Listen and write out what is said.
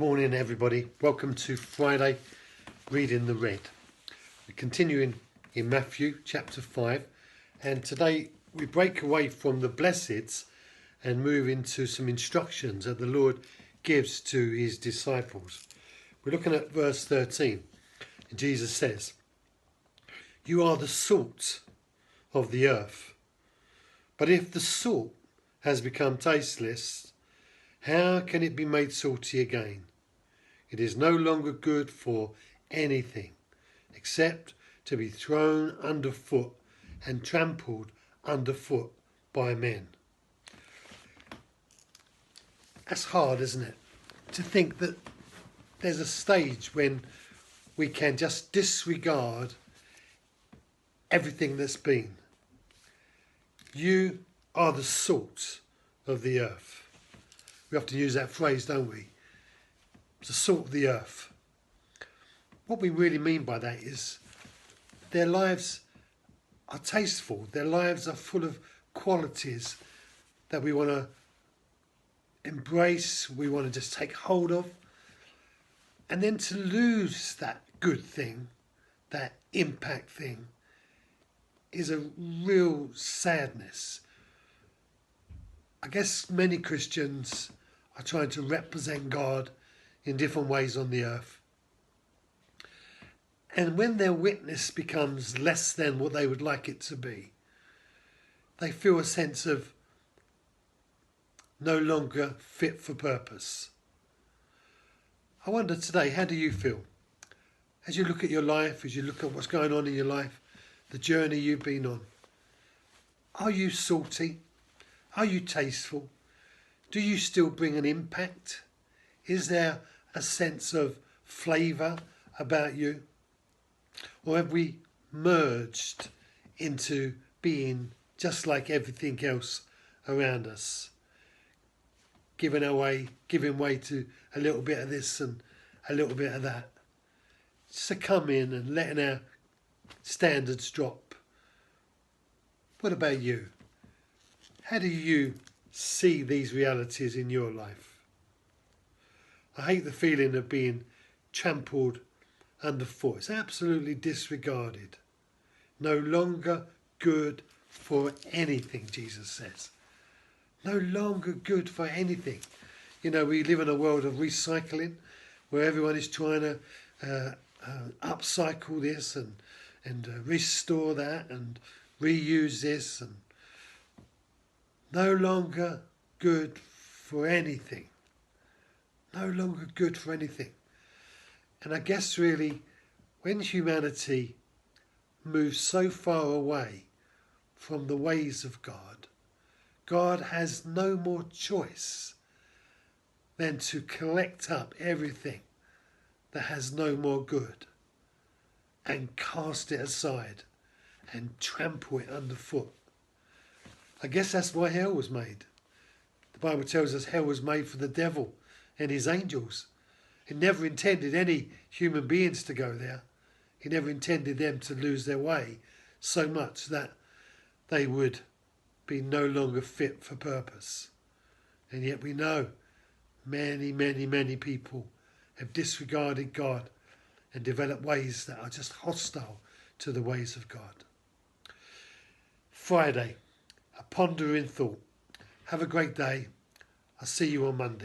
Morning everybody, welcome to Friday Reading the Red. We're continuing in Matthew chapter 5, and today we break away from the blesseds and move into some instructions that the Lord gives to his disciples. We're looking at verse 13, and Jesus says, "You are the salt of the earth, but if the salt has become tasteless, how can it be made salty again? It is no longer good for anything except to be thrown underfoot and trampled underfoot by men." That's hard, isn't it? To think that there's a stage when we can just disregard everything that's been. You are the salt of the earth. We often use that phrase, don't we? The salt of the earth. What we really mean by that is their lives are tasteful. Their lives are full of qualities that we want to embrace, we want to just take hold of. And then to lose that good thing, that impact thing, is a real sadness. I guess many Christians are trying to represent God in different ways on the earth. And when their witness becomes less than what they would like it to be, they feel a sense of no longer fit for purpose. I wonder today, how do you feel? As you look at your life, as you look at what's going on in your life, the journey you've been on, are you salty? Are you tasteful? Do you still bring an impact? Is there a sense of flavour about you? Or have we merged into being just like everything else around us? Giving way to a little bit of this and a little bit of that. Succumbing and letting our standards drop. What about you? How do you see these realities in your life? I hate the feeling of being trampled underfoot. It's absolutely disregarded. No longer good for anything, Jesus says. No longer good for anything. You know, we live in a world of recycling where everyone is trying to upcycle this and restore that and reuse this, and no longer good for anything. No longer good for anything. And I guess really when humanity moves so far away from the ways of God, God has no more choice than to collect up everything that has no more good and cast it aside and trample it underfoot. I guess that's why hell was made. The Bible tells us hell was made for the devil and his angels. He never intended any human beings to go there. He never intended them to lose their way so much that they would be no longer fit for purpose. And yet we know many people have disregarded God and developed ways that are just hostile to the ways of God. Friday, a pondering thought. Have a great day. I'll see you on Monday.